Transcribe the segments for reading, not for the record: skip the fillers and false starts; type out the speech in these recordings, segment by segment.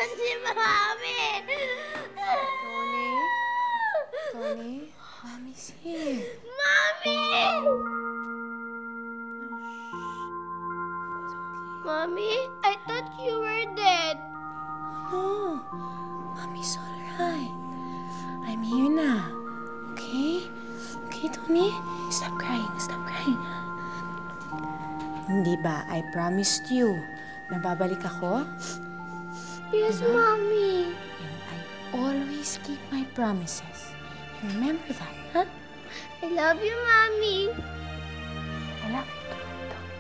nasan si Mami? Tony, Mommy's here. Mami! Mommy, I thought you were dead. No, Mommy's alright. I'm here na. Okay? Okay, Tony? Stop crying. Stop crying. Hindi ba, I promised you na babalik ako? Yes, Diba? Mommy. And I always keep my promises. Remember that, huh? I love you, Mommy. I love you too, Tony.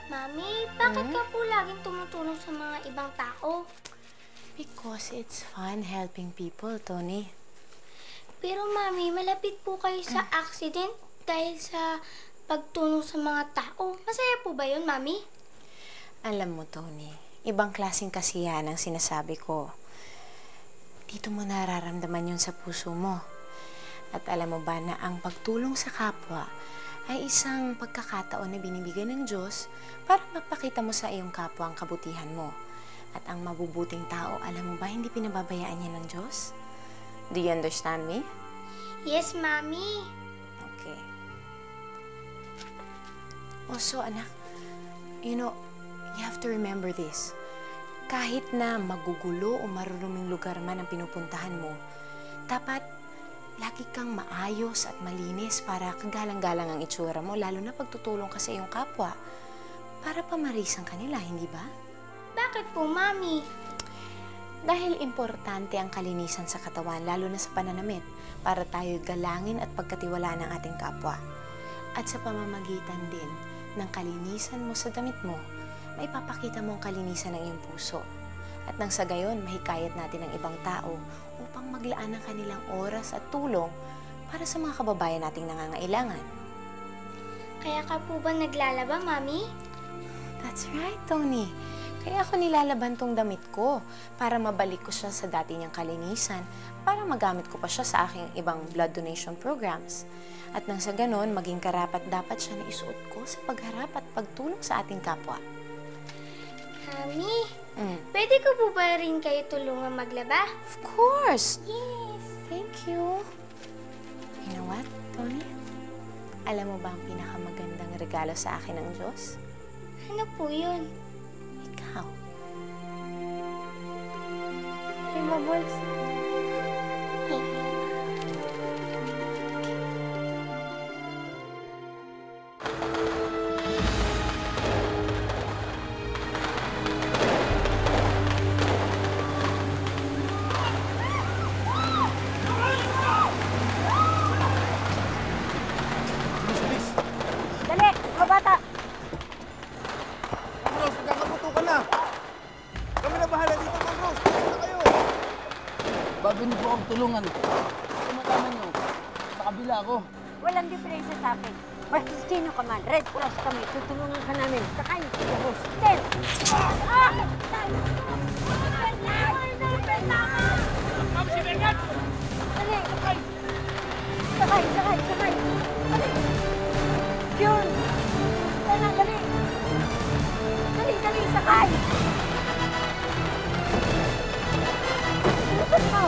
Mami, bakit ka po laging tumutulong sa mga ibang tao? Because it's fun helping people, Tony. Pero Mami, malapit po kayo sa accident dahil sa pagtulong sa mga tao. Masaya po ba yun, Mami? Alam mo, Tony, ibang klaseng kasiyahan ang sinasabi ko. Dito mo nararamdaman yun sa puso mo. At alam mo ba na ang pagtulong sa kapwa ay isang pagkakataon na binibigay ng Diyos para mapakita mo sa iyong kapwa ang kabutihan mo. At ang mabubuting tao, alam mo ba, hindi pinababayaan niya ng Diyos? Do you understand me? Yes, Mami. Okay. Also, anak, you know, you have to remember this. Kahit na magugulo o maruruming lugar man ang pinupuntahan mo, dapat lagi kang maayos at malinis para kagalang-galang ang itsura mo, lalo na pagtutulong ka sa iyong kapwa para pamarisan kanila, hindi ba? Bakit po, Mami? Dahil importante ang kalinisan sa katawan, lalo na sa pananamit, para tayo galangin at pagkatiwalaan ng ating kapwa. At sa pamamagitan din ng kalinisan mo sa damit mo, may papakita mo ang kalinisan ng iyong puso. At nang sa gayon, mahikayat natin ang ibang tao upang maglaan ng kanilang oras at tulong para sa mga kababayan nating nangangailangan. Kaya ka po ba naglalaba, Mami? That's right, Tony. Kaya ako nilalaban tong damit ko para mabalik ko siya sa dati niyang kalinisan para magamit ko pa siya sa aking ibang blood donation programs. At nang sa ganon, maging karapat-dapat siya na isuot ko sa pagharap at pagtulong sa ating kapwa. Mami, pwede ko po ba rin kayo tulungan maglaba? Of course! Yes! Thank you. You know what, Tony? Alam mo ba ang pinakamagandang regalo sa akin ng Diyos? Ano po yun? Ikaw. May bubbles. Dali! Mga bata! Rose, magkakabutukan na! Kami na bahala dito, Ma'am Rose! Tapos na kayo! Bago niyo po akong tulungan, tumatama niyo. Sa kabila ako. Walang diferensya sa akin. Basta sino ka man, Red Cross kami, tutulungan ka namin. Sakay! Rostel! Ah! Ma'am, si Bernard! Dali! Sakay! Sakay! Sakay! Dali! Yun! Dali! Dali! Dali! Dali! Sakay! Lupot mo!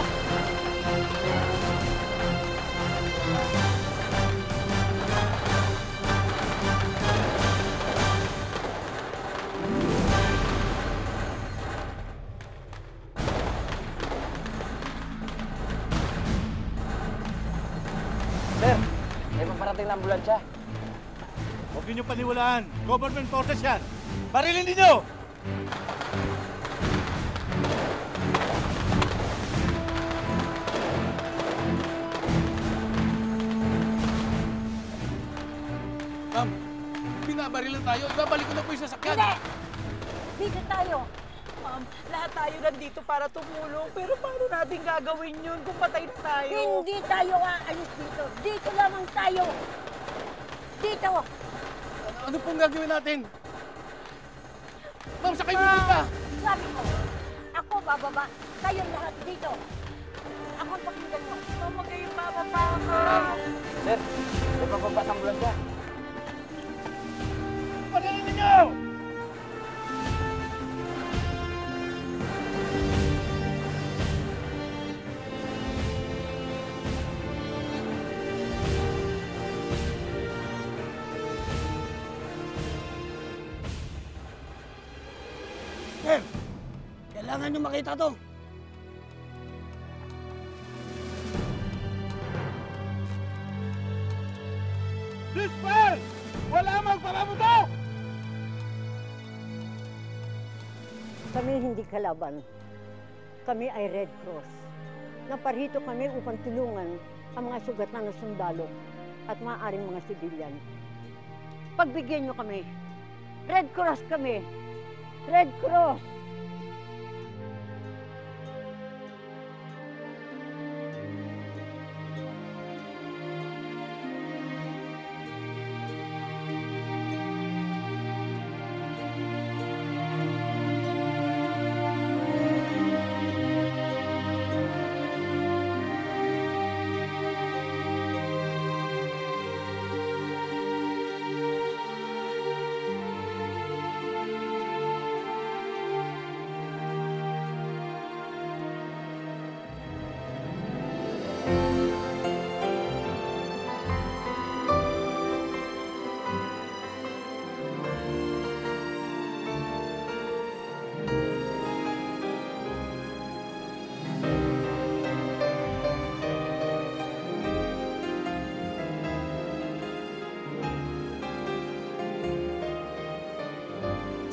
Sir, may paparating na ambulansya. Huwag niyo paniwalaan. Government forces yan. Barilin ninyo! Ma'am, binabarilan tayo. Ibabalik ko na po yung sasakyan. Hindi! Dito tayo! Ma'am, lahat tayo nandito para tumulong. Pero paano natin gagawin yun kung patay na tayo? Hindi tayo aalis dito! Dito lamang tayo! Dito! Ano pong gagawin natin? Ma'am, sakay mo pa! Sabi ko, ako bababa, kayong lahat dito. Ako ang pakinggan mo. Mama, kayo mama pa ako. Sir, may papabat ambulansya. Panayin ninyo! Sir, kailangan nyo makita to. Disper! Wala magpapabuto! Kami hindi kalaban. Kami ay Red Cross. Naparito kami upang tulungan ang mga sugatan na sundalo at maaaring mga sibilyan. Pagbigyan nyo kami. Red Cross kami. Red Cross!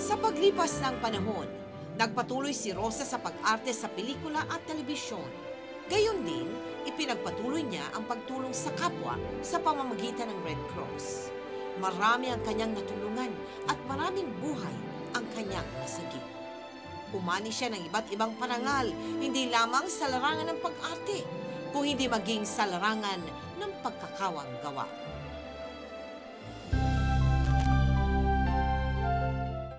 Sa paglipas ng panahon, nagpatuloy si Rosa sa pag-arte sa pelikula at telebisyon. Gayon din, ipinagpatuloy niya ang pagtulong sa kapwa sa pamamagitan ng Red Cross. Marami ang kanyang natulungan at maraming buhay ang kanyang nasagip. Umani siya ng iba't ibang parangal, hindi lamang sa larangan ng pag-arte, kung hindi maging sa larangan ng pagkakawang gawa.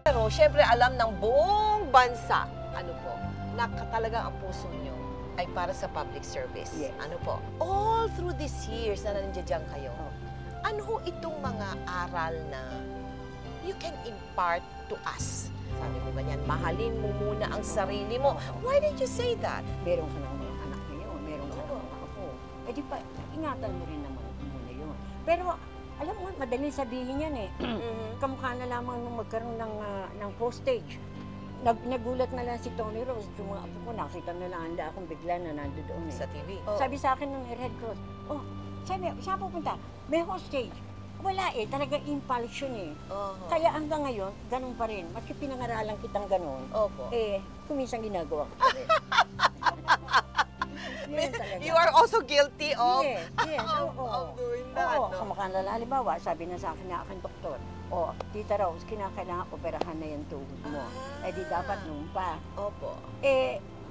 Pero syempre alam ng buong bansa, ano po, na talagang ang puso nyo ay para sa public service. Yes. Ano po? All through these years na nandiyan kayo, ano ho itong mga aral na you can impart to us? Sabi mo ganyan, mahalin mo muna ang sarili mo. Why did you say that? Meron ka ng mga anak ngayon, meron ka ng mga apo. Eh di pa, ingatan mo rin naman muna yun. Pero alam mo, madaling sabihin yan eh. Kamukha na lamang nung magkaroon ng postage. Nagulat na lang si Tony Rose, yung mga apo ko, nakita na lang akong bigla na nandoon eh. Sa TV. Sabi sa akin ng Red Cross, oh, sabi, saan pupunta? May hostage. Wala eh, talaga impulse yun eh. Kaya hanggang ngayon, ganun pa rin. Maski pinangaralan kitang ganun, Opo. kuminsan ginagawa ko pa rin. Yun talaga. You are also guilty of, Yes, of doing that. Oo, no? kamakala. Halimbawa, sabi na sa akin na aking doktor, Tita Rose, kinakailangan operahan na yung tuhod mo. Eh di dapat nung pa. Opo.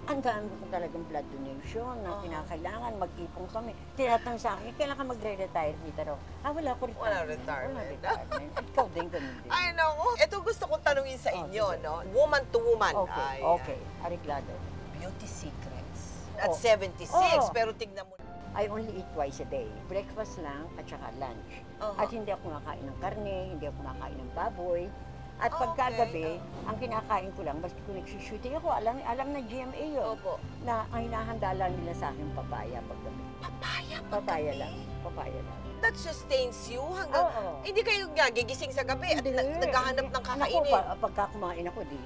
Ang dami ko talagang blood donation na kinakailangan, mag-ipong kami. Tinatang sa akin, kailan ka magre-retire, Tita Rose? Wala ko retirement. Wala retirement. Wala retirement. Ikaw din, ganun din. Ay, naku. Ito gusto kong tanungin sa inyo, no? Woman to woman. Okay, Ay, okay. Ariglado. Beauty secrets. At Oh. 76, Oh. pero tignan mo. I only eat twice a day. Breakfast lang at saka lunch. At hindi ako nakain ng karne, hindi ako nakain ng baboy. At pagkagabi, ang kinakain ko lang, basta kung nagsushooting ako, alam na GMA yun. Opo. Na ang hinahanda lang nila sa akin papaya paggabi. Papaya Papaya lang. Papaya lang. That sustains you hanggang... Oo. Hindi kayo gigising sa gabi at Hindi. naghahanap ng Naku, kakainin. pagka kumain ako, di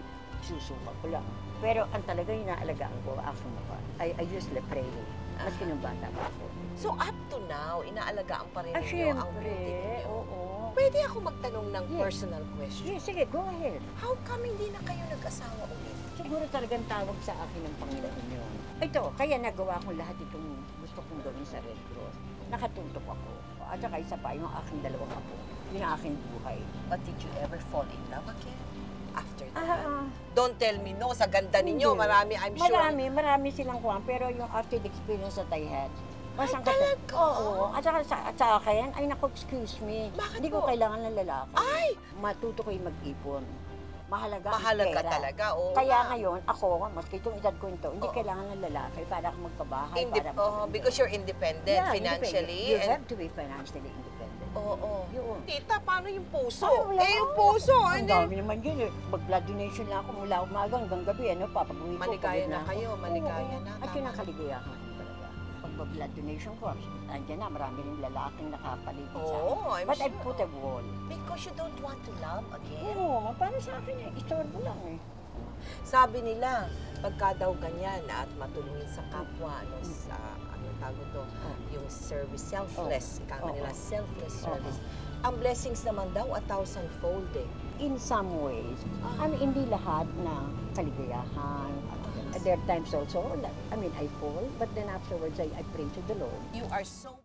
susuka ko lang. Pero ang talaga inaalagaan ko, aking mukha. I usually pray. Maski nung bata pa ako. So up to now, inaalagaan pa rin Ah, ninyo ang syempre. beauty ninyo. Oo. Pwede ako magtanong ng Yes. personal question. Yeah, sige, go ahead. How come hindi na kayo nag-asawa ulit? Siguro talagang tawag sa akin ng Panginoon yun. Ito, kaya nagawa ko lahat itong gusto kong gawin sa Red Cross. Nakatutok ako. At saka isa pa, yung aking dalawang apo. Yung aking buhay. But did you ever fall in love again? After that? Ah, Don't tell me no, sa ganda ninyo, hindi. marami, I'm sure. Marami silang kuhan. Pero yung after the experience that I had, talaga? Oo. At saka sa akin, ay naku, excuse me. Bakit Hindi ko po? kailangan ng lalaki. Ay! Matuto ko yung mag-ipon. mahalaga ang Mahalaga pera. talaga, oo. Kaya nga. ngayon, ako, maski itong edad ko ito, hindi kailangan ng lalaki para ako magpabahay. Because you're independent financially. You have to be financially independent. Oo. Yun. Tita, paano yung puso? Wala Yung ako. puso, Ang dami naman yun eh. Mag-blood donation lang ako mula umaga hanggang gabi. Ano, papag-uwi ko. Maligaya pagod na ako. kayo, maligaya Oo. na, At tama. yun ang kaligayahan ko talaga. Pag-blood donation ko, andyan na, marami rin lalaking nakapaligid sa akin. Oo, I'm But I sure. put a wall. Because you don't want to love again. Oo, para sa akin eh. Istorbo lang eh. Sabi nila, pagka daw ganyan at matulungin sa kapwa, ano, sa, anong tawag to, yung service, selfless, ika nga nila, selfless service. Ang blessings naman daw, 1,000-fold eh. In some ways, hindi lahat na kaligayahan. There are times also, I fall, but then afterwards I pray to the Lord. You are so...